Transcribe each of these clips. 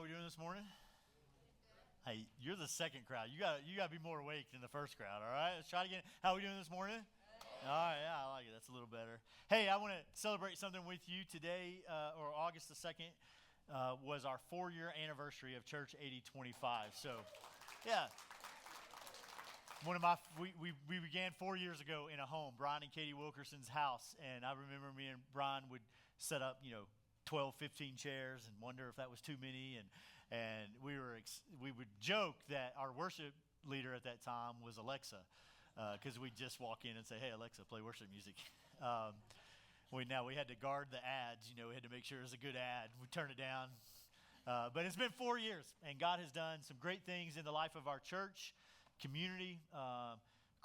we doing this morning? Hey, you're the second crowd. You got to be more awake than the first crowd, all right? Let's try it again. How are we doing this morning? All right, yeah, I like it. That's a little better. Hey, I want to celebrate something with you today, or August the 2nd, was our 4-year anniversary of Church 8025. So, yeah. We began 4 years ago in a home, Brian and Katie Wilkerson's house, and I remember me and Brian would set up, 12, 15 chairs and wonder if that was too many, and we would joke that our worship leader at that time was Alexa, because we'd just walk in and say, "Hey Alexa, play worship music." We had to guard the ads, we had to make sure it was a good ad. We turn it down, but it's been 4 years, and God has done some great things in the life of our church community,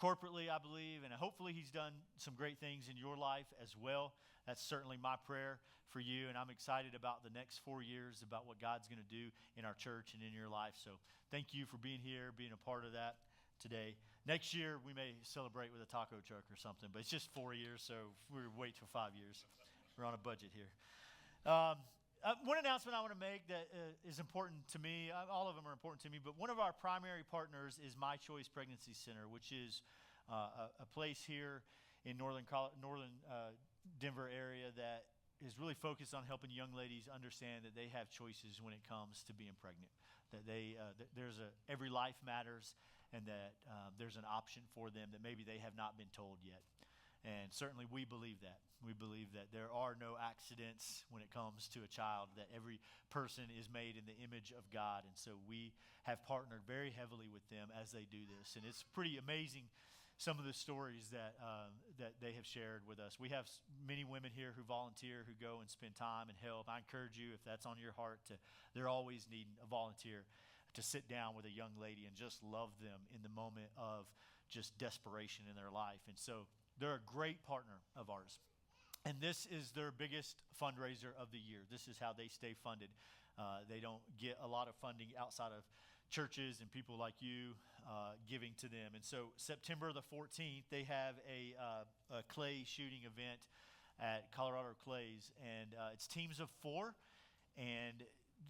corporately, I believe, and hopefully he's done some great things in your life as well. That's certainly my prayer for you, and I'm excited about the next 4 years, about what God's going to do in our church and in your life. So thank you for being here, being a part of that today. Next year, we may celebrate with a taco truck or something, but it's just 4 years, so we'll wait till 5 years. We're on a budget here. One announcement I want to make that is important to me, all of them are important to me, but one of our primary partners is My Choice Pregnancy Center, which is a place here in northern Denver area that is really focused on helping young ladies understand that they have choices when it comes to being pregnant, that every life matters, and that there's an option for them that maybe they have not been told yet. And certainly we believe that. We believe that there are no accidents when it comes to a child, that every person is made in the image of God. And so we have partnered very heavily with them as they do this. And it's pretty amazing, some of the stories that they have shared with us. We have many women here who volunteer, who go and spend time and help. I encourage you, if that's on your heart, they're always needing a volunteer to sit down with a young lady and just love them in the moment of just desperation in their life. And so they're a great partner of ours. And this is their biggest fundraiser of the year. This is how they stay funded. They don't get a lot of funding outside of churches and people like you giving to them. And so September the 14th, they have a clay shooting event at Colorado Clays. And it's teams of 4. And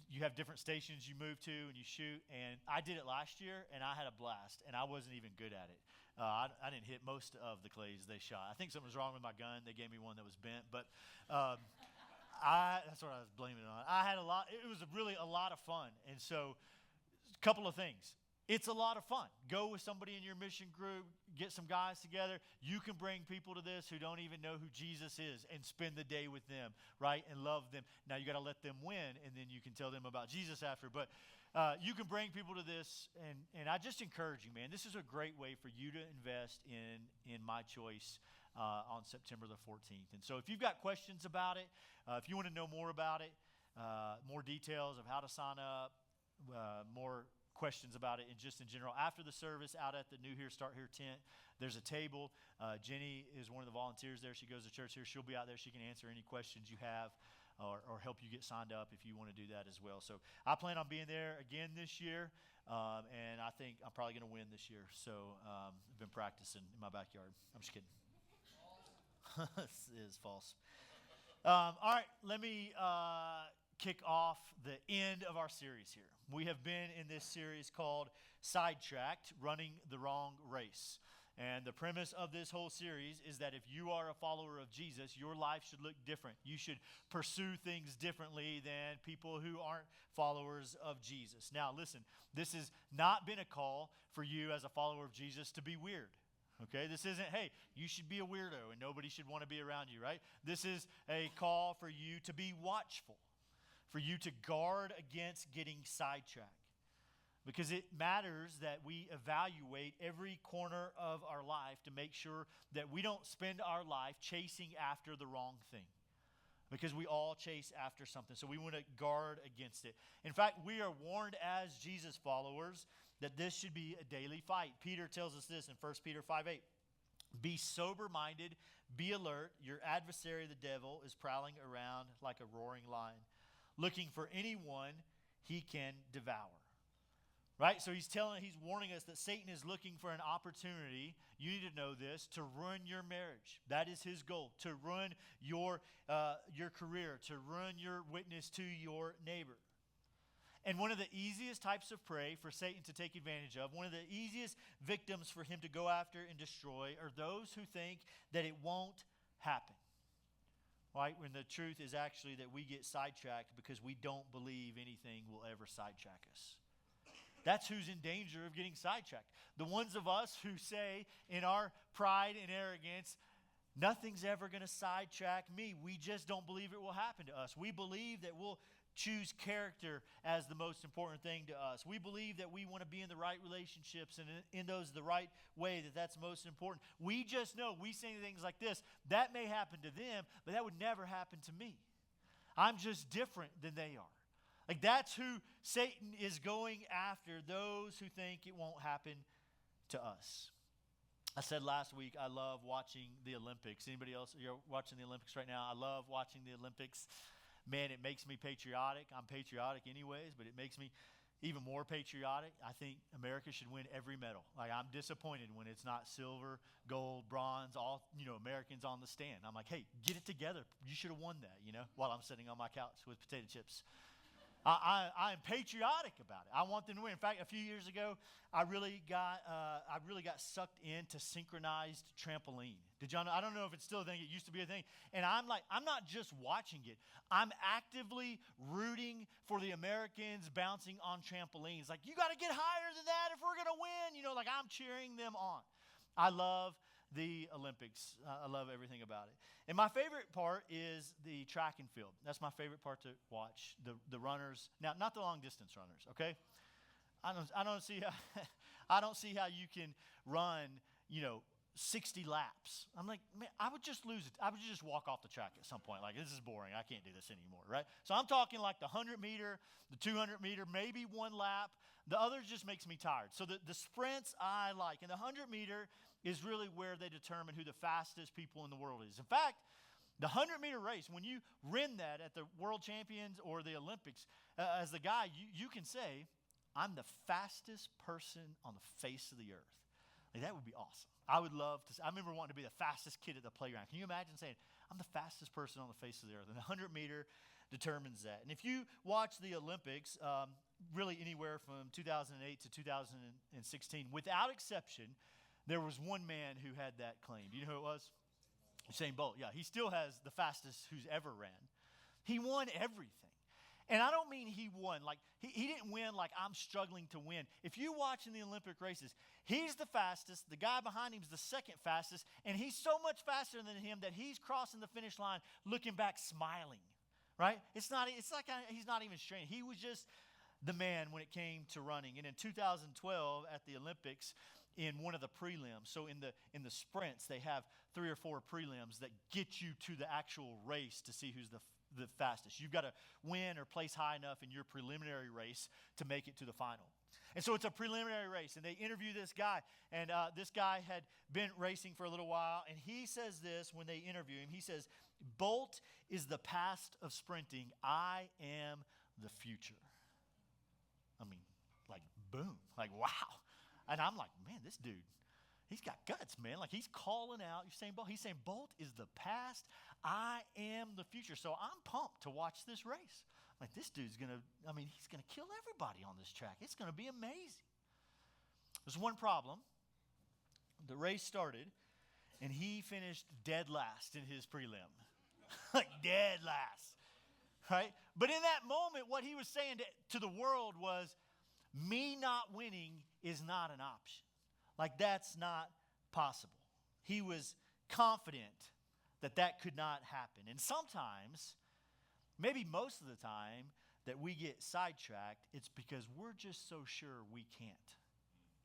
you have different stations you move to and you shoot. And I did it last year, and I had a blast. And I wasn't even good at it. I didn't hit most of the clays they shot. I think something was wrong with my gun. They gave me one that was bent. But that's what I was blaming it on. It was really a lot of fun. And so a couple of things. It's a lot of fun. Go with somebody in your mission group, get some guys together. You can bring people to this who don't even know who Jesus is and spend the day with them, right, and love them. Now, you got to let them win, and then you can tell them about Jesus after. But you can bring people to this, and I just encourage you, man. This is a great way for you to invest in My Choice on September the 14th. And so if you've got questions about it, if you want to know more about it, more details of how to sign up, more questions about it, and just in general, after the service out at the New Here Start Here tent, there's a table. Jenny is one of the volunteers there. She goes to church here. She'll be out there. She can answer any questions you have or help you get signed up if you want to do that as well. So I plan on being there again this year, and I think I'm probably going to win this year. So I've been practicing in my backyard. I'm just kidding. This is false. All right, let me kick off the end of our series here. We have been in this series called Sidetracked, Running the Wrong Race. And the premise of this whole series is that if you are a follower of Jesus, your life should look different. You should pursue things differently than people who aren't followers of Jesus. Now, listen, this has not been a call for you as a follower of Jesus to be weird. Okay, this isn't, hey, you should be a weirdo and nobody should want to be around you, right? This is a call for you to be watchful, for you to guard against getting sidetracked. Because it matters that we evaluate every corner of our life to make sure that we don't spend our life chasing after the wrong thing. Because we all chase after something. So we want to guard against it. In fact, we are warned as Jesus followers that this should be a daily fight. Peter tells us this in 1 Peter 5:8. Be sober-minded, be alert. Your adversary, the devil, is prowling around like a roaring lion, looking for anyone he can devour. Right? So he's warning us that Satan is looking for an opportunity, you need to know this, to ruin your marriage. That is his goal, to ruin your career, to ruin your witness to your neighbor. And one of the easiest types of prey for Satan to take advantage of, one of the easiest victims for him to go after and destroy, are those who think that it won't happen. Right? When the truth is actually that we get sidetracked because we don't believe anything will ever sidetrack us. That's who's in danger of getting sidetracked. The ones of us who say in our pride and arrogance, nothing's ever going to sidetrack me. We just don't believe it will happen to us. We believe that we'll choose character as the most important thing to us. We believe that we want to be in the right relationships and in those the right way, that's most important. We just know, we say things like this, that may happen to them, but that would never happen to me. I'm just different than they are. Like, that's who Satan is going after, those who think it won't happen to us. I said last week, I love watching the Olympics. Anybody else, you're watching the Olympics right now? I love watching the Olympics. Man, it makes me patriotic. I'm patriotic anyways, but it makes me even more patriotic. I think America should win every medal. Like, I'm disappointed when it's not silver, gold, bronze, all, Americans on the stand. I'm like, hey, get it together. You should have won that, while I'm sitting on my couch with potato chips. I am patriotic about it. I want them to win. In fact, a few years ago, I really got sucked into synchronized trampoline. Did y'all know? I don't know if it's still a thing. It used to be a thing. And I'm not just watching it. I'm actively rooting for the Americans bouncing on trampolines. Like, you got to get higher than that if we're going to win. I'm cheering them on. I love the Olympics. I love everything about it. And my favorite part is the track and field. That's my favorite part to watch. The runners. Now, not the long distance runners, okay? I don't see how you can run, 60 laps. I'm like, man, I would just lose it. I would just walk off the track at some point. Like, this is boring. I can't do this anymore, right? So I'm talking like the 100 meter, the 200 meter, maybe one lap. The others just makes me tired. So the sprints I like. And the 100 meter is really where they determine who the fastest people in the world is. In fact, the 100 meter race, when you win that at the World Champions or the Olympics, as the guy, you can say, I'm the fastest person on the face of the earth. Like, that would be awesome. I would love to. I remember wanting to be the fastest kid at the playground. Can you imagine saying, I'm the fastest person on the face of the earth? And the 100 meter determines that. And if you watch the Olympics, really anywhere from 2008 to 2016, without exception, there was one man who had that claim. Do you know who it was? Usain Bolt. Yeah, he still has the fastest who's ever ran. He won everything. And I don't mean he won. Like, he didn't win like I'm struggling to win. If you watch in the Olympic races, he's the fastest. The guy behind him is the second fastest. And he's so much faster than him that he's crossing the finish line looking back smiling, right? It's like he's not even straining. He was just the man when it came to running. And in 2012 at the Olympics, in one of the prelims, so in the sprints, they have 3 or 4 prelims that get you to the actual race to see who's the fastest. You've got to win or place high enough in your preliminary race to make it to the final. And so it's a preliminary race, and they interview this guy, and this guy had been racing for a little while, and he says this when they interview him. He says, Bolt is the past of sprinting. I am the future. I mean, like, boom, like, wow. And I'm like, man, this dude, he's got guts, man. Like, he's calling out Usain Bolt. He's saying, Bolt is the past. I am the future. So I'm pumped to watch this race. Like, this dude's he's going to kill everybody on this track. It's going to be amazing. There's one problem. The race started, and he finished dead last in his prelim. Like, dead last, right? But in that moment, what he was saying to the world was, me not winning is not an option. Like, that's not possible. He was confident that could not happen. And sometimes, maybe most of the time, that we get sidetracked, it's because we're just so sure we can't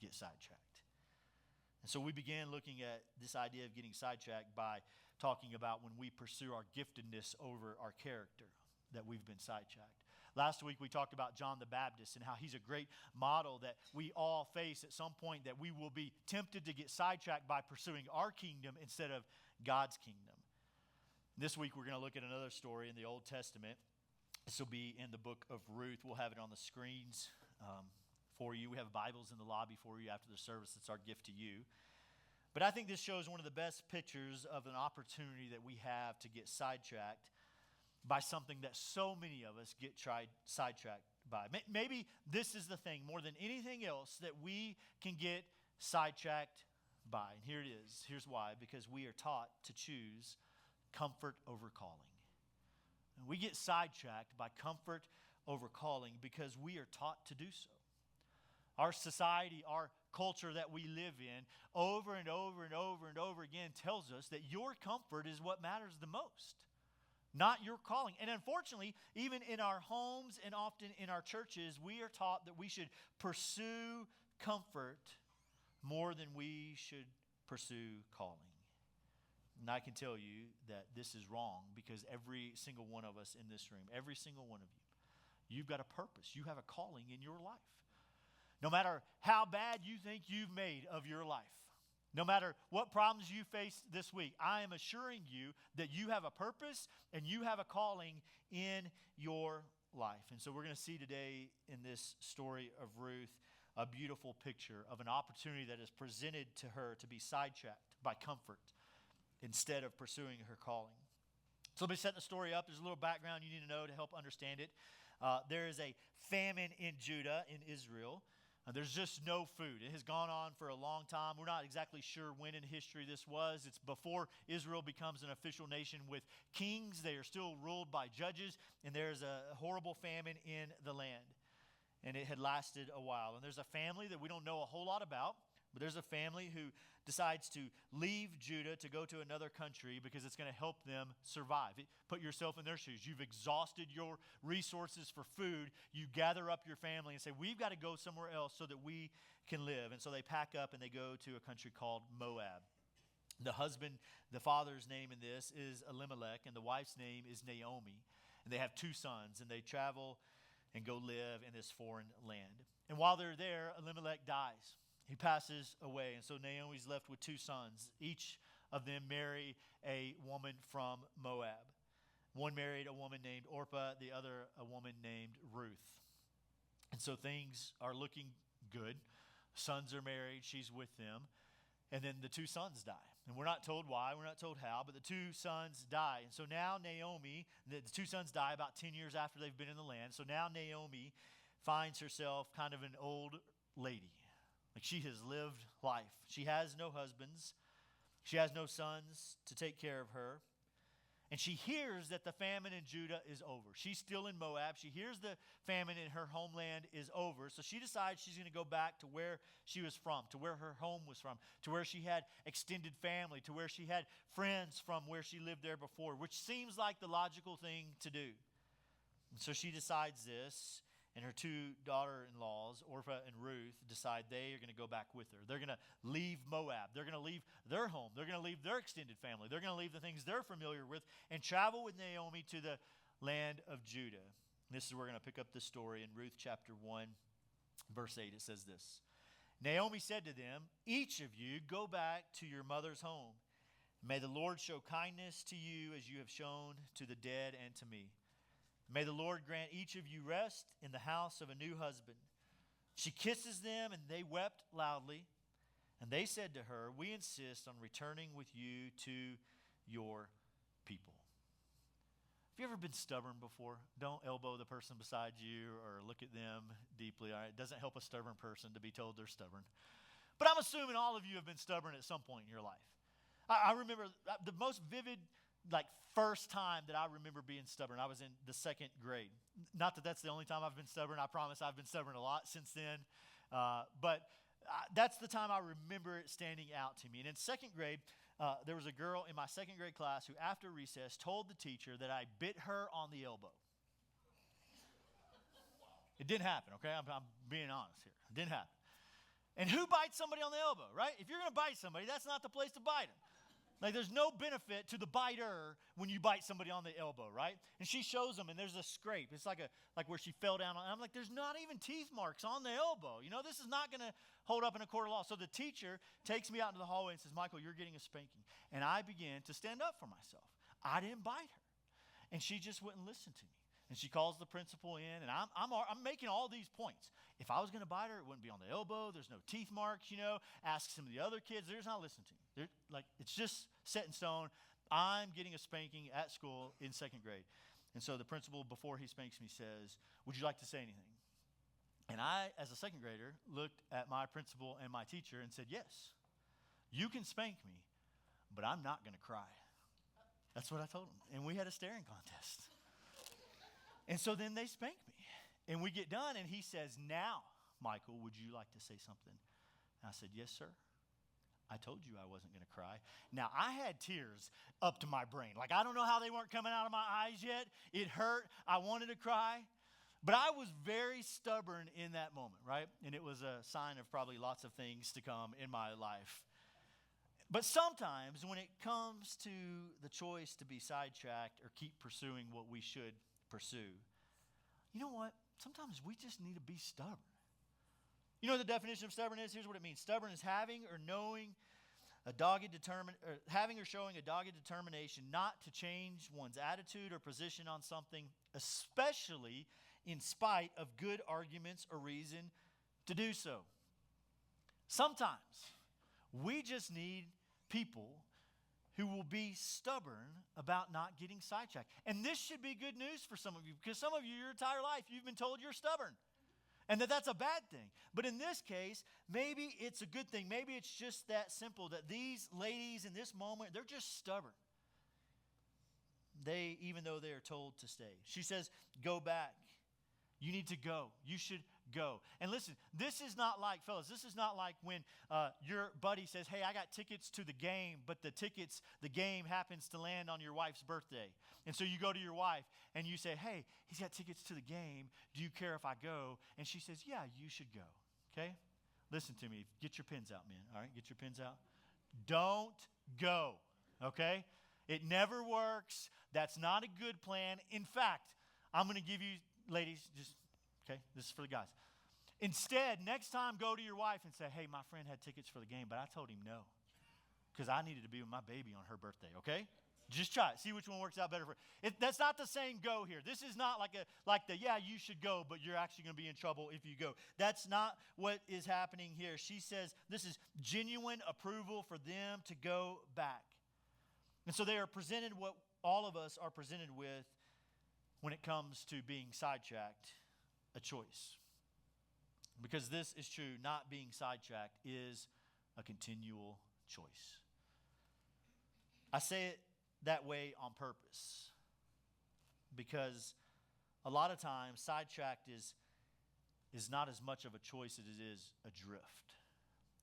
get sidetracked. And so we began looking at this idea of getting sidetracked by talking about when we pursue our giftedness over our character, that we've been sidetracked. Last week, we talked about John the Baptist and how he's a great model that we all face at some point, that we will be tempted to get sidetracked by pursuing our kingdom instead of God's kingdom. This week, we're going to look at another story in the Old Testament. This will be in the book of Ruth. We'll have it on the screens for you. We have Bibles in the lobby for you after the service. It's our gift to you. But I think this shows one of the best pictures of an opportunity that we have to get sidetracked by something that so many of us get sidetracked by. Maybe this is the thing more than anything else that we can get sidetracked by. And here it is. Here's why. Because we are taught to choose comfort over calling. And we get sidetracked by comfort over calling because we are taught to do so. Our society, our culture that we live in, over and over and over and over again tells us that your comfort is what matters the most, not your calling. And unfortunately, even in our homes and often in our churches, we are taught that we should pursue comfort more than we should pursue calling. And I can tell you that this is wrong because every single one of us in this room, every single one of you, you've got a purpose. You have a calling in your life. No matter how bad you think you've made of your life, no matter what problems you face this week, I am assuring you that you have a purpose and you have a calling in your life. And so we're going to see today in this story of Ruth a beautiful picture of an opportunity that is presented to her to be sidetracked by comfort instead of pursuing her calling. So let me set the story up. There's a little background you need to know to help understand it. There is a famine in Judah, in Israel. There's just no food. It has gone on for a long time. We're not exactly sure when in history this was. It's before Israel becomes an official nation with kings. They are still ruled by judges, and there's a horrible famine in the land. And it had lasted a while. And there's a family that we don't know a whole lot about, but there's a family who decides to leave Judah to go to another country because it's going to help them survive. Put yourself in their shoes. You've exhausted your resources for food. You gather up your family and say, we've got to go somewhere else so that we can live. And so they pack up and they go to a country called Moab. The father's name in this is Elimelech, and the wife's name is Naomi. And they have two sons, and they travel and go live in this foreign land. And while they're there, Elimelech dies. He passes away, and so Naomi's left with two sons. Each of them marry a woman from Moab. One married a woman named Orpah, the other a woman named Ruth. And so things are looking good. Sons are married, she's with them. And then the two sons die. And we're not told why, we're not told how, but the two sons die. And so now Naomi, the two sons die about 10 years after they've been in the land. So now Naomi finds herself kind of an old lady. Like she has lived life. She has no husbands. She has no sons to take care of her. And she hears that the famine in Judah is over. She's still in Moab. She hears the famine in her homeland is over. So she decides she's going to go back to where she was from, to where her home was from, to where she had extended family, to where she had friends from where she lived there before, which seems like the logical thing to do. And so she decides this. And her two daughter-in-laws, Orpah and Ruth, decide they are going to go back with her. They're going to leave Moab. They're going to leave their home. They're going to leave their extended family. They're going to leave the things they're familiar with and travel with Naomi to the land of Judah. And this is where we're going to pick up the story in Ruth chapter 1, verse 8. It says this. Naomi said to them, each of you go back to your mother's home. May the Lord show kindness to you as you have shown to the dead and to me. May the Lord grant each of you rest in the house of a new husband. She kisses them, and they wept loudly. And they said to her, we insist on returning with you to your people. Have you ever been stubborn before? Don't elbow the person beside you or look at them deeply. All right? It doesn't help a stubborn person to be told they're stubborn. But I'm assuming all of you have been stubborn at some point in your life. I remember the most vivid first time that I remember being stubborn, I was in the second grade. Not that that's the only time I've been stubborn. I promise I've been stubborn a lot since then. But that's the time I remember it standing out to me. And in second grade, there was a girl in my second grade class who, after recess, told the teacher that I bit her on the elbow. It didn't happen, okay? I'm being honest here. It didn't happen. And who bites somebody on the elbow, right? If you're going to bite somebody, that's not the place to bite them. Like, there's no benefit to the biter when you bite somebody on the elbow, right? And she shows them, and there's a scrape. It's like where she fell down. I'm like, there's not even teeth marks on the elbow. You know, this is not going to hold up in a court of law. So the teacher takes me out into the hallway and says, Michael, you're getting a spanking. And I began to stand up for myself. I didn't bite her. And she just wouldn't listen to me. And she calls the principal in, and I'm making all these points. If I was going to bite her, it wouldn't be on the elbow. There's no teeth marks, you know. Ask some of the other kids. They're just not listening to me. It's just set in stone. I'm getting a spanking at school in second grade. And so the principal, before he spanks me, says, would you like to say anything? And I, as a second grader, looked at my principal and my teacher and said, yes, you can spank me, but I'm not going to cry. That's what I told them. And we had a staring contest. And so then they spanked me. And we get done, and he says, now, Michael, would you like to say something? And I said, yes, sir. I told you I wasn't going to cry. Now, I had tears up to my brain. Like, I don't know how they weren't coming out of my eyes yet. It hurt. I wanted to cry. But I was very stubborn in that moment, right? And it was a sign of probably lots of things to come in my life. But sometimes when it comes to the choice to be sidetracked or keep pursuing what we should pursue, you know what? Sometimes we just need to be stubborn. You know the definition of stubborn is? Here's what it means. Stubborn is having or showing a dogged determination not to change one's attitude or position on something, especially in spite of good arguments or reason to do so. Sometimes we just need people who will be stubborn about not getting sidetracked. And this should be good news for some of you, because some of you, your entire life, you've been told you're stubborn and that's a bad thing. But in this case, maybe it's a good thing. Maybe it's just that simple, that these ladies in this moment, they're just stubborn. Even though they are told to stay. She says, go back. You need to go. You should go. And listen, this is not like, fellas, this is not like when your buddy says, hey, I got tickets to the game, but the game happens to land on your wife's birthday. And so you go to your wife and you say, hey, he's got tickets to the game. Do you care if I go? And she says, yeah, you should go. Okay? Listen to me. Get your pens out, man. All right? Get your pens out. Don't go. Okay? It never works. That's not a good plan. In fact, I'm going to give you, ladies, okay, this is for the guys. Instead, next time, go to your wife and say, hey, my friend had tickets for the game, but I told him no because I needed to be with my baby on her birthday, okay? Just try it. See which one works out better for you. That's not the same go here. This is not like yeah, you should go, but you're actually going to be in trouble if you go. That's not what is happening here. She says this is genuine approval for them to go back. And so they are presented what all of us are presented with when it comes to being sidetracked, a choice. Because this is true, not being sidetracked is a continual choice. I say it that way on purpose because a lot of times sidetracked is not as much of a choice as it is a drift.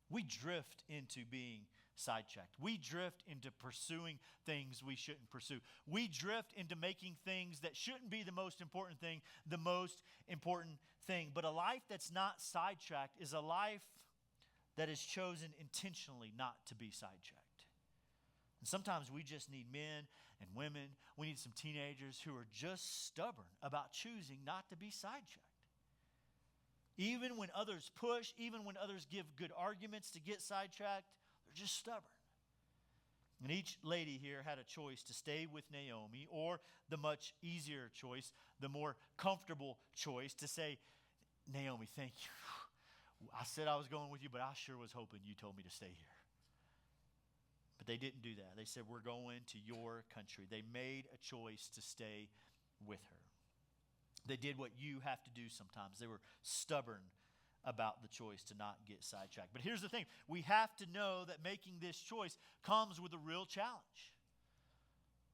We drift into being sidetracked. We drift into pursuing things we shouldn't pursue. We drift into making things that shouldn't be the most important thing, the most important thing. But a life that's not sidetracked is a life that is chosen intentionally not to be sidetracked. And sometimes we just need men and women. We need some teenagers who are just stubborn about choosing not to be sidetracked. Even when others push, even when others give good arguments to get sidetracked, they're just stubborn. And each lady here had a choice to stay with Naomi, or the much easier choice, the more comfortable choice to say, Naomi, thank you. I said I was going with you, but I sure was hoping you told me to stay here. But they didn't do that. They said, we're going to your country. They made a choice to stay with her. They did what you have to do sometimes. They were stubborn about the choice to not get sidetracked. But here's the thing. We have to know that making this choice comes with a real challenge.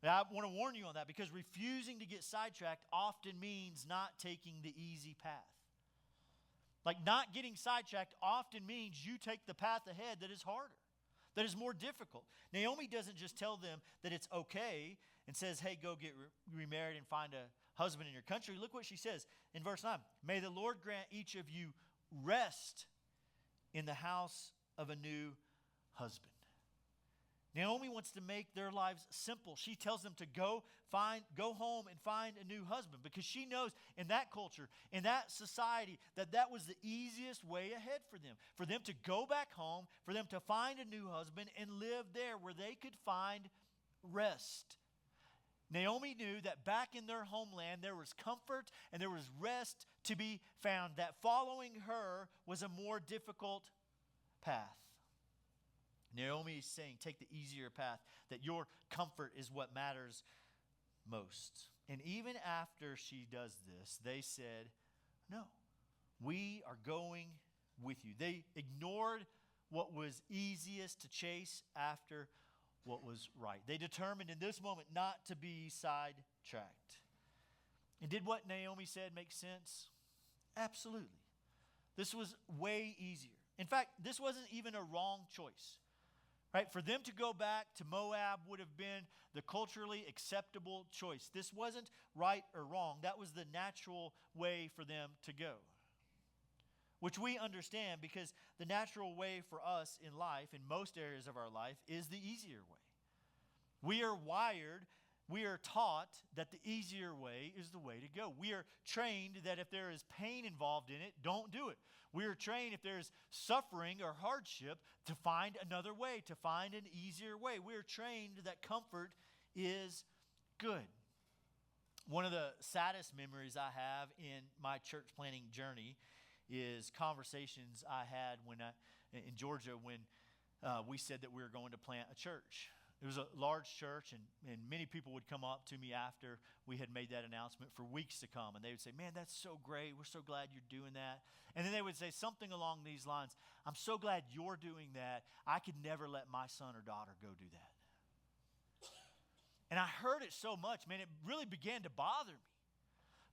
Now, I want to warn you on that because refusing to get sidetracked often means not taking the easy path. Like not getting sidetracked often means you take the path ahead that is harder, that is more difficult. Naomi doesn't just tell them that it's okay and says, hey, go get remarried and find a husband in your country. Look what she says in verse 9. May the Lord grant each of you rest in the house of a new husband. Naomi wants to make their lives simple. She tells them to go home and find a new husband because she knows in that culture, in that society, that was the easiest way ahead for them to go back home, for them to find a new husband and live there where they could find rest. Naomi knew that back in their homeland there was comfort and there was rest to be found, that following her was a more difficult path. Naomi is saying, take the easier path, that your comfort is what matters most. And even after she does this, they said, no, we are going with you. They ignored what was easiest to chase after what was right. They determined in this moment not to be sidetracked. And did what Naomi said make sense? Absolutely. This was way easier. In fact, this wasn't even a wrong choice. Right? For them to go back to Moab would have been the culturally acceptable choice. This wasn't right or wrong. That was the natural way for them to go. Which we understand because the natural way for us in life, in most areas of our life, is the easier way. We are wired, we are taught that the easier way is the way to go. We are trained that if there is pain involved in it, don't do it. We are trained if there's suffering or hardship to find another way, to find an easier way. We are trained that comfort is good. One of the saddest memories I have in my church planting journey is conversations I had in Georgia when we said that we were going to plant a church. It was a large church, and many people would come up to me after we had made that announcement for weeks to come, and they would say, man, that's so great. We're so glad you're doing that. And then they would say something along these lines, I'm so glad you're doing that. I could never let my son or daughter go do that. And I heard it so much, man, it really began to bother me.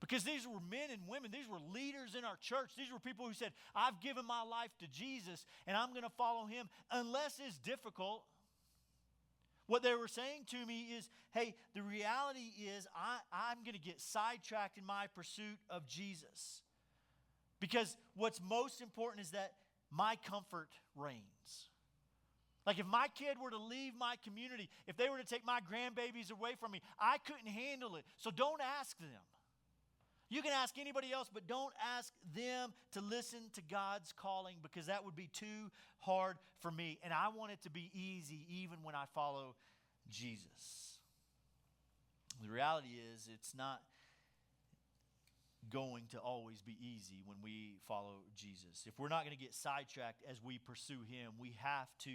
Because these were men and women, these were leaders in our church. These were people who said, I've given my life to Jesus, and I'm going to follow him unless it's difficult. What they were saying to me is, hey, the reality is I'm going to get sidetracked in my pursuit of Jesus. Because what's most important is that my comfort reigns. Like if my kid were to leave my community, if they were to take my grandbabies away from me, I couldn't handle it. So don't ask them. You can ask anybody else, but don't ask them to listen to God's calling because that would be too hard for me. And I want it to be easy even when I follow Jesus. The reality is it's not going to always be easy when we follow Jesus. If we're not going to get sidetracked as we pursue him, we have to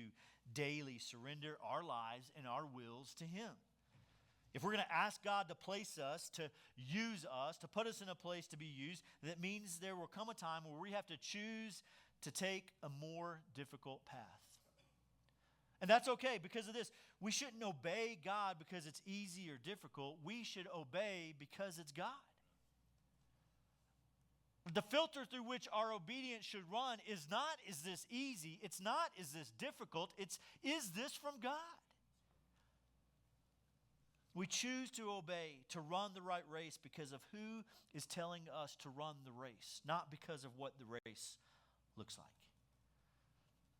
daily surrender our lives and our wills to him. If we're going to ask God to place us, to use us, to put us in a place to be used, that means there will come a time where we have to choose to take a more difficult path. And that's okay because of this. We shouldn't obey God because it's easy or difficult. We should obey because it's God. The filter through which our obedience should run is not, is this easy? It's not, is this difficult? It's, is this from God? We choose to obey, to run the right race because of who is telling us to run the race, not because of what the race looks like.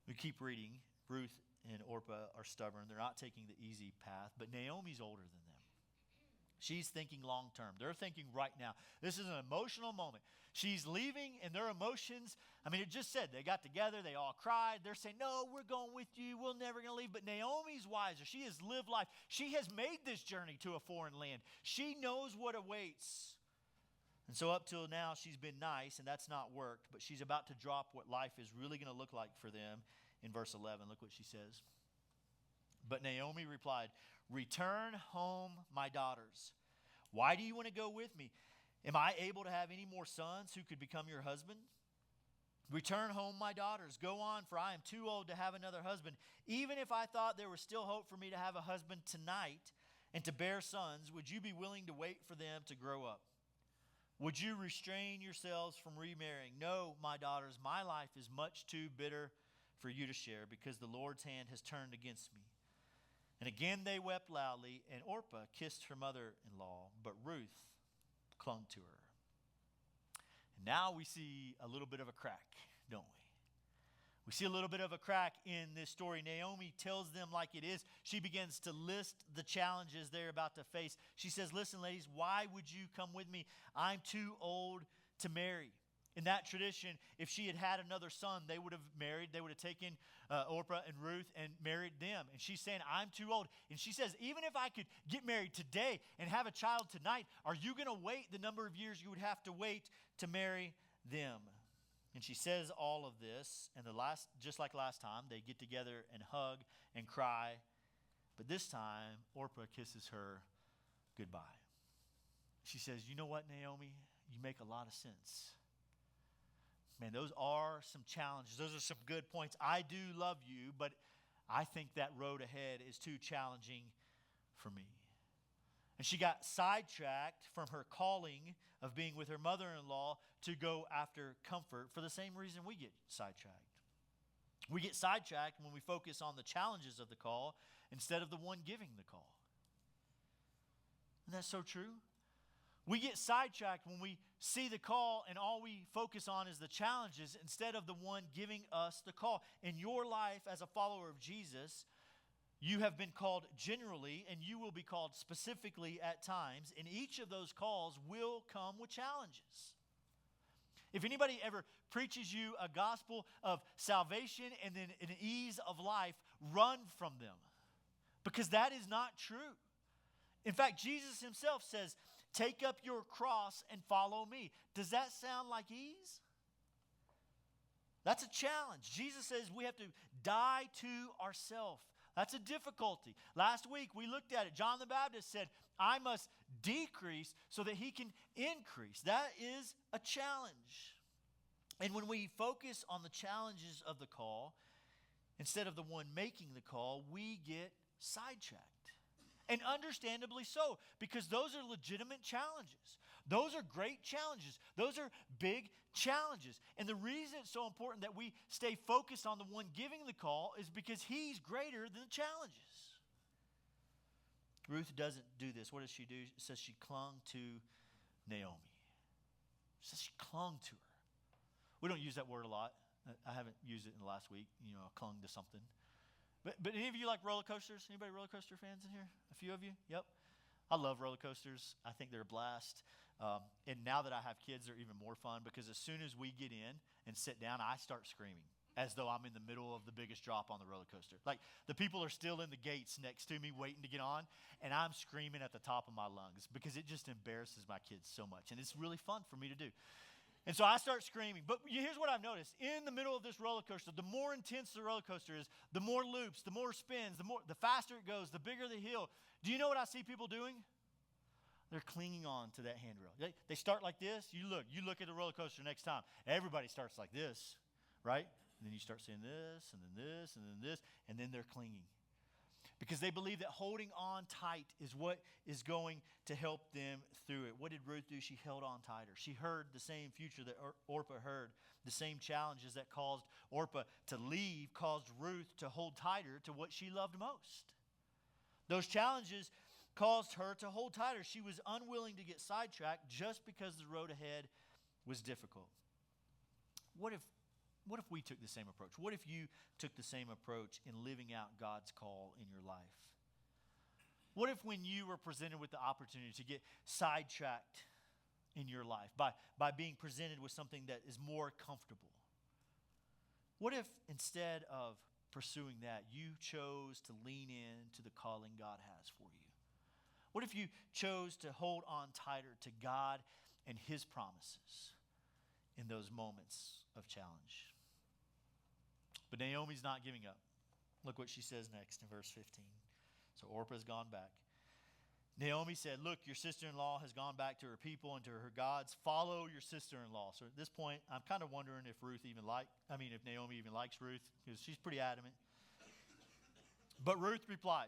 We keep reading. Ruth and Orpah are stubborn. They're not taking the easy path, but Naomi's older than them. She's thinking long term. They're thinking right now. This is an emotional moment. She's leaving, and their emotions, it just said they got together, they all cried. They're saying, no, we're going with you. We're never going to leave. But Naomi's wiser. She has lived life. She has made this journey to a foreign land. She knows what awaits. And so up till now, she's been nice, and that's not worked. But she's about to drop what life is really going to look like for them. In verse 11, look what she says. But Naomi replied, return home, my daughters. Why do you want to go with me? Am I able to have any more sons who could become your husband? Return home, my daughters. Go on, for I am too old to have another husband. Even if I thought there was still hope for me to have a husband tonight and to bear sons, would you be willing to wait for them to grow up? Would you restrain yourselves from remarrying? No, my daughters, my life is much too bitter for you to share because the Lord's hand has turned against me. And again they wept loudly, and Orpah kissed her mother-in-law, but Ruth clung to her. And now we see a little bit of a crack, don't we? We see a little bit of a crack in this story. Naomi tells them like it is. She begins to list the challenges they're about to face. She says, listen, ladies, why would you come with me? I'm too old to marry. In that tradition, if she had had another son, they would have married. They would have taken Orpah and Ruth and married them. And she's saying, I'm too old. And she says, even if I could get married today and have a child tonight, are you going to wait the number of years you would have to wait to marry them? And she says all of this. And just like last time, they get together and hug and cry. But this time, Orpah kisses her goodbye. She says, you know what, Naomi? You make a lot of sense. Man, those are some challenges. Those are some good points. I do love you, but I think that road ahead is too challenging for me. And she got sidetracked from her calling of being with her mother-in-law to go after comfort for the same reason we get sidetracked. We get sidetracked when we focus on the challenges of the call instead of the one giving the call. Isn't that so true? We get sidetracked when we see the call and all we focus on is the challenges instead of the one giving us the call. In your life as a follower of Jesus, you have been called generally and you will be called specifically at times. And each of those calls will come with challenges. If anybody ever preaches you a gospel of salvation and then an ease of life, run from them. Because that is not true. In fact, Jesus himself says, take up your cross and follow me. Does that sound like ease? That's a challenge. Jesus says we have to die to ourselves. That's a difficulty. Last week we looked at it. John the Baptist said, I must decrease so that he can increase. That is a challenge. And when we focus on the challenges of the call, instead of the one making the call, we get sidetracked. And understandably so, because those are legitimate challenges. Those are great challenges. Those are big challenges. And the reason it's so important that we stay focused on the one giving the call is because he's greater than the challenges. Ruth doesn't do this. What does she do? It says she clung to Naomi. It says she clung to her. We don't use that word a lot. I haven't used it in the last week. Clung to something. But any of you like roller coasters? Anybody roller coaster fans in here? A few of you? Yep. I love roller coasters. I think they're a blast. And now that I have kids, they're even more fun because as soon as we get in and sit down, I start screaming as though I'm in the middle of the biggest drop on the roller coaster. Like the people are still in the gates next to me waiting to get on, and I'm screaming at the top of my lungs because it just embarrasses my kids so much. And it's really fun for me to do. And so I start screaming. But here's what I've noticed. In the middle of this roller coaster, the more intense the roller coaster is, the more loops, the more spins, the faster it goes, the bigger the hill. Do you know what I see people doing? They're clinging on to that handrail. They start like this. You look at the roller coaster next time. Everybody starts like this, right? And then you start seeing this, and then this, and then this, and then they're clinging. Because they believe that holding on tight is what is going to help them through it. What did Ruth do? She held on tighter. She heard the same future that Orpah heard. The same challenges that caused Orpah to leave caused Ruth to hold tighter to what she loved most. Those challenges caused her to hold tighter. She was unwilling to get sidetracked just because the road ahead was difficult. What if we took the same approach? What if you took the same approach in living out God's call in your life? What if when you were presented with the opportunity to get sidetracked in your life by being presented with something that is more comfortable? What if instead of pursuing that, you chose to lean in to the calling God has for you? What if you chose to hold on tighter to God and his promises in those moments of challenge? But Naomi's not giving up. Look what she says next in verse 15. So Orpah's gone back. Naomi said, look, your sister-in-law has gone back to her people and to her gods. Follow your sister-in-law. So at this point, I'm kind of wondering if if Naomi even likes Ruth, because she's pretty adamant. But Ruth replied,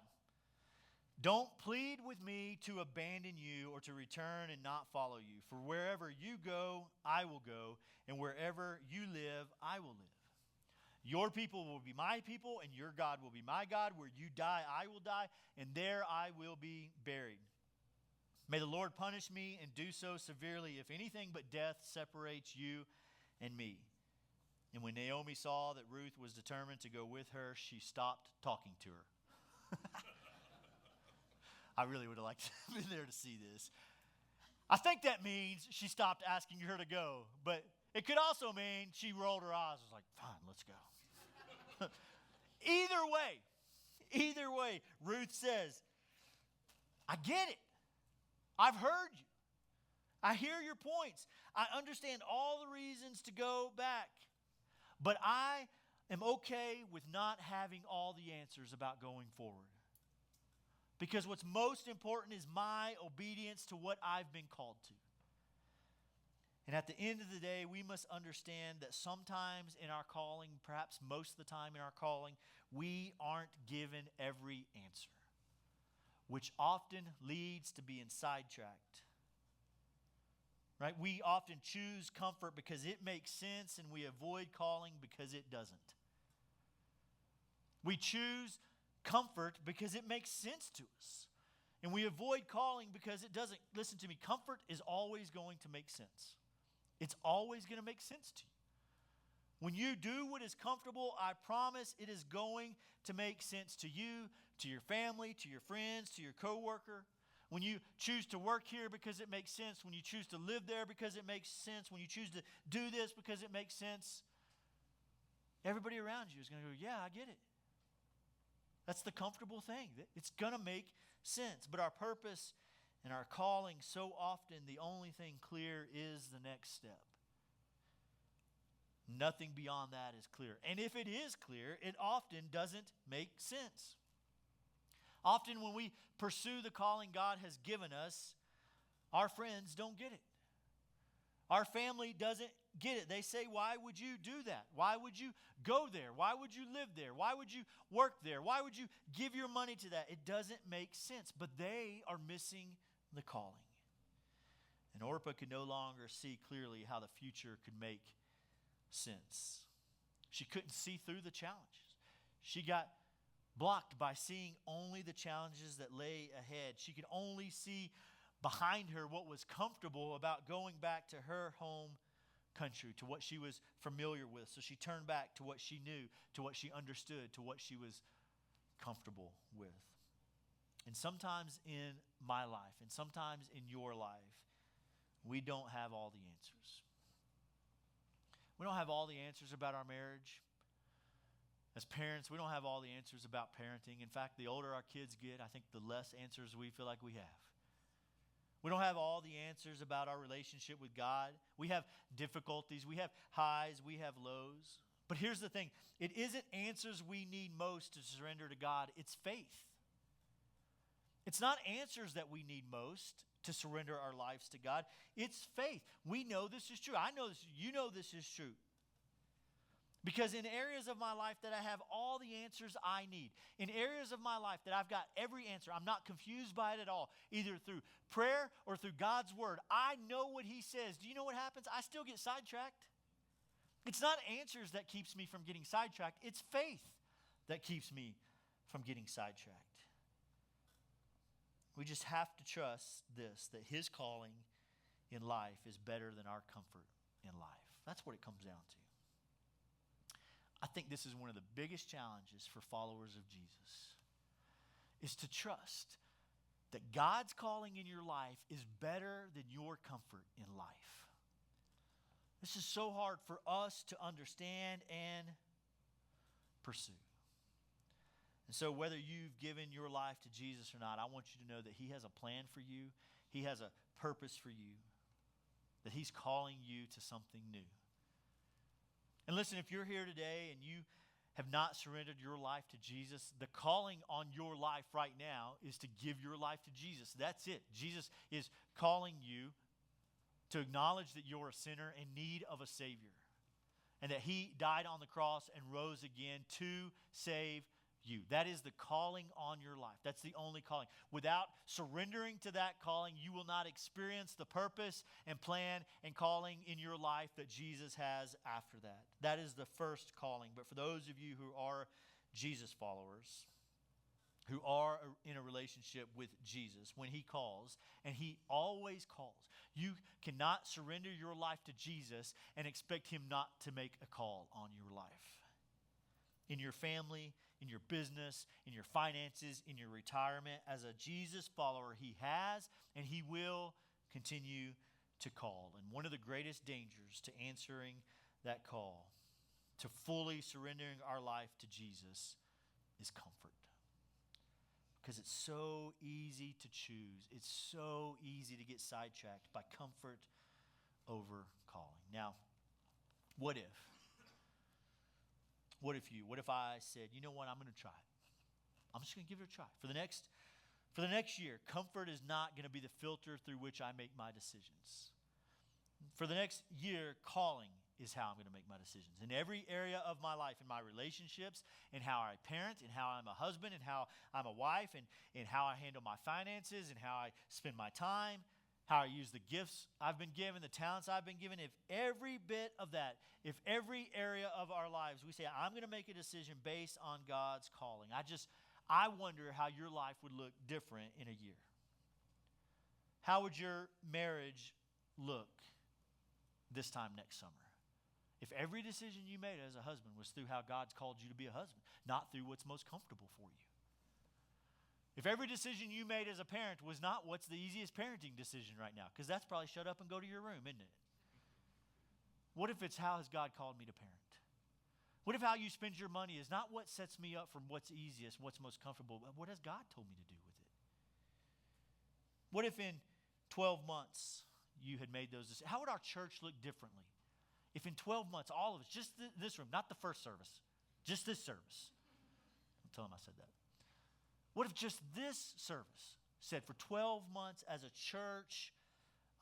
don't plead with me to abandon you or to return and not follow you. For wherever you go, I will go, and wherever you live, I will live. Your people will be my people, and your God will be my God. Where you die, I will die, and there I will be buried. May the Lord punish me and do so severely if anything but death separates you and me. And when Naomi saw that Ruth was determined to go with her, she stopped talking to her. I really would have liked to be there to see this. I think that means she stopped asking her to go, but it could also mean she rolled her eyes and was like, fine, let's go. Either way, Ruth says, I get it. I've heard you. I hear your points. I understand all the reasons to go back. But I am okay with not having all the answers about going forward. Because what's most important is my obedience to what I've been called to. And at the end of the day, we must understand that sometimes in our calling, perhaps most of the time in our calling, we aren't given every answer, which often leads to being sidetracked. Right? We often choose comfort because it makes sense, and we avoid calling because it doesn't. We choose comfort because it makes sense to us. And we avoid calling because it doesn't. Listen to me, comfort is always going to make sense. It's always going to make sense to you. When you do what is comfortable, I promise it is going to make sense to you, to your family, to your friends, to your coworker. When you choose to work here because it makes sense, when you choose to live there because it makes sense, when you choose to do this because it makes sense, everybody around you is going to go, yeah, I get it. That's the comfortable thing. It's going to make sense. But our purpose and our calling, so often the only thing clear is the next step. Nothing beyond that is clear. And if it is clear, it often doesn't make sense. Often when we pursue the calling God has given us, our friends don't get it. Our family doesn't get it. They say, why would you do that? Why would you go there? Why would you live there? Why would you work there? Why would you give your money to that? It doesn't make sense. But they are missing the calling. And Orpah could no longer see clearly how the future could make sense. She couldn't see through the challenges. She got blocked by seeing only the challenges that lay ahead. She could only see behind her what was comfortable about going back to her home country, to what she was familiar with. So she turned back to what she knew, to what she understood, to what she was comfortable with. And sometimes in my life, and sometimes in your life, we don't have all the answers. We don't have all the answers about our marriage. As parents, we don't have all the answers about parenting. In fact, the older our kids get, I think the less answers we feel like we have. We don't have all the answers about our relationship with God. We have difficulties. We have highs. We have lows. But here's the thing. It isn't answers we need most to surrender to God. It's faith. It's not answers that we need most to surrender our lives to God. It's faith. We know this is true. I know this. You know this is true. Because in areas of my life that I have all the answers I need, in areas of my life that I've got every answer, I'm not confused by it at all, either through prayer or through God's word. I know what he says. Do you know what happens? I still get sidetracked. It's not answers that keeps me from getting sidetracked. It's faith that keeps me from getting sidetracked. We just have to trust this, that his calling in life is better than our comfort in life. That's what it comes down to. I think this is one of the biggest challenges for followers of Jesus, is to trust that God's calling in your life is better than your comfort in life. This is so hard for us to understand and pursue. And so whether you've given your life to Jesus or not, I want you to know that he has a plan for you. He has a purpose for you, that he's calling you to something new. And listen, if you're here today and you have not surrendered your life to Jesus, the calling on your life right now is to give your life to Jesus. That's it. Jesus is calling you to acknowledge that you're a sinner in need of a Savior, and that he died on the cross and rose again to save you. That is the calling on your life. That's the only calling. Without surrendering to that calling, you will not experience the purpose and plan and calling in your life that Jesus has after that. That is the first calling. But for those of you who are Jesus followers, who are in a relationship with Jesus, when he calls, and he always calls, you cannot surrender your life to Jesus and expect him not to make a call on your life. In your family, in your business, in your finances, in your retirement, as a Jesus follower, he has and he will continue to call. And one of the greatest dangers to answering that call, to fully surrendering our life to Jesus, is comfort. Because it's so easy to choose. It's so easy to get sidetracked by comfort over calling. Now, what if? What if I said, you know what, I'm going to try it. I'm just going to give it a try. For the next year, comfort is not going to be the filter through which I make my decisions. For the next year, calling is how I'm going to make my decisions. In every area of my life, in my relationships, in how I parent, in how I'm a husband, in how I'm a wife, and in how I handle my finances, and how I spend my time, how I use the gifts I've been given, the talents I've been given. If every bit of that, if every area of our lives, we say, I'm going to make a decision based on God's calling. I wonder how your life would look different in a year. How would your marriage look this time next summer? If every decision you made as a husband was through how God's called you to be a husband, not through what's most comfortable for you. If every decision you made as a parent was not what's the easiest parenting decision right now, because that's probably shut up and go to your room, isn't it? What if it's how has God called me to parent? What if how you spend your money is not what sets me up from what's easiest, what's most comfortable, but what has God told me to do with it? What if in 12 months you had made those decisions? How would our church look differently? If in 12 months, all of us, just this room, not the first service, just this service. Don't tell them I said that. What if just this service said for 12 months as a church,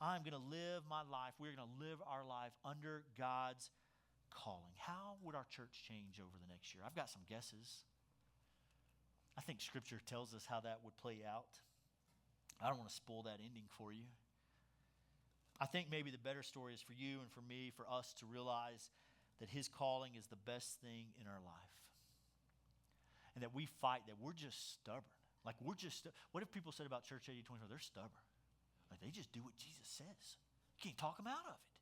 I'm going to live my life, we're going to live our life under God's calling? How would our church change over the next year? I've got some guesses. I think Scripture tells us how that would play out. I don't want to spoil that ending for you. I think maybe the better story is for you and for me, for us to realize that His calling is the best thing in our life. And that we fight, that we're just stubborn. Like what if people said about Church 8024, they're stubborn. Like they just do what Jesus says. You can't talk them out of it.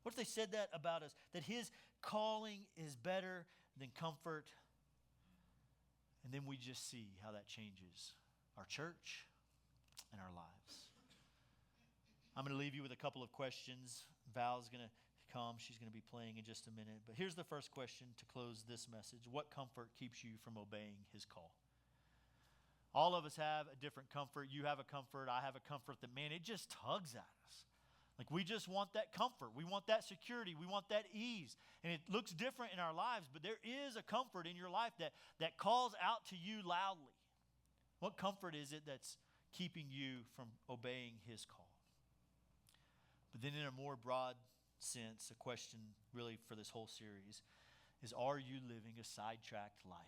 What if they said that about us? That His calling is better than comfort. And then we just see how that changes our church and our lives. I'm going to leave you with a couple of questions. Val's going to come. She's going to be playing in just a minute. But here's the first question to close this message. What comfort keeps you from obeying His call? All of us have a different comfort. You have a comfort. I have a comfort that, man, it just tugs at us. Like we just want that comfort. We want that security. We want that ease. And it looks different in our lives, but there is a comfort in your life that calls out to you loudly. What comfort is it that's keeping you from obeying His call? But then in a more broad sense, a question really for this whole series is, are you living a sidetracked life?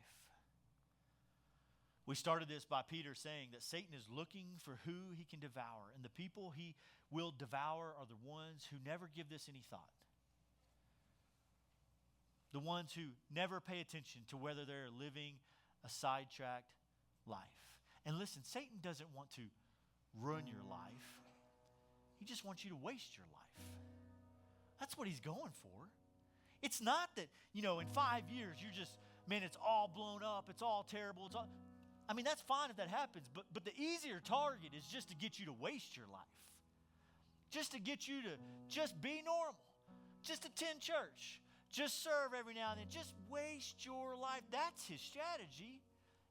We started this by Peter saying that Satan is looking for who he can devour, and the people he will devour are the ones who never give this any thought. The ones who never pay attention to whether they're living a sidetracked life. And listen, Satan doesn't want to ruin your life. He just wants you to waste your life. That's what he's going for. It's not that, in 5 years you're just, man, it's all blown up. It's all terrible. That's fine if that happens. But the easier target is just to get you to waste your life. Just to get you to just be normal. Just attend church. Just serve every now and then. Just waste your life. That's his strategy,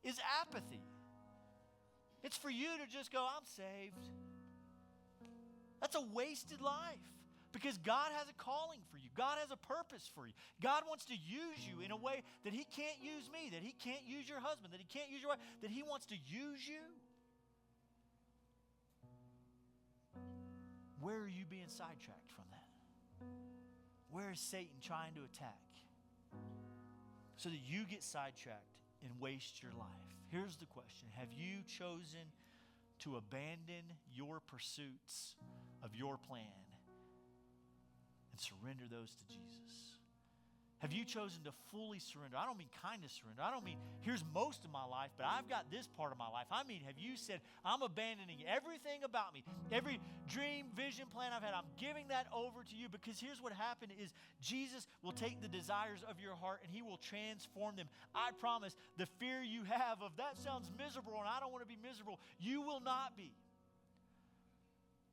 is apathy. It's for you to just go, I'm saved. That's a wasted life because God has a calling for you. God has a purpose for you. God wants to use you in a way that He can't use me, that He can't use your husband, that He can't use your wife, that He wants to use you. Where are you being sidetracked from that? Where is Satan trying to attack so that you get sidetracked and waste your life? Here's the question. Have you chosen to abandon your pursuits of your plan and surrender those to Jesus? Have you chosen to fully surrender? I don't mean kind of surrender. I don't mean here's most of my life, but I've got this part of my life. I mean, have you said, I'm abandoning everything about me, every dream, vision, plan I've had, I'm giving that over to you? Because here's what happened is Jesus will take the desires of your heart and He will transform them. I promise the fear you have of that sounds miserable and I don't want to be miserable, you will not be.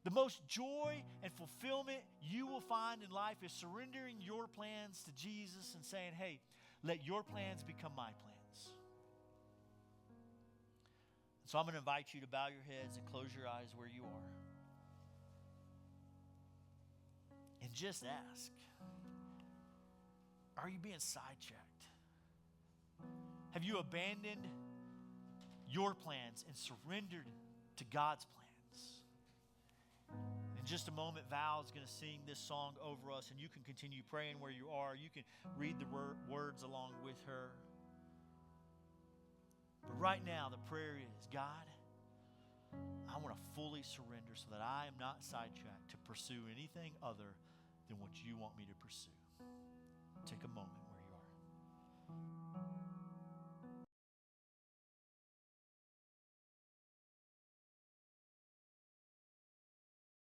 The most joy and fulfillment you will find in life is surrendering your plans to Jesus and saying, hey, let your plans become my plans. So I'm going to invite you to bow your heads and close your eyes where you are. And just ask, are you being sidetracked? Have you abandoned your plans and surrendered to God's plans? And just a moment, Val is going to sing this song over us, and you can continue praying where you are. You can read the words along with her. But right now, the prayer is, God, I want to fully surrender so that I am not sidetracked to pursue anything other than what you want me to pursue. Take a moment where you are.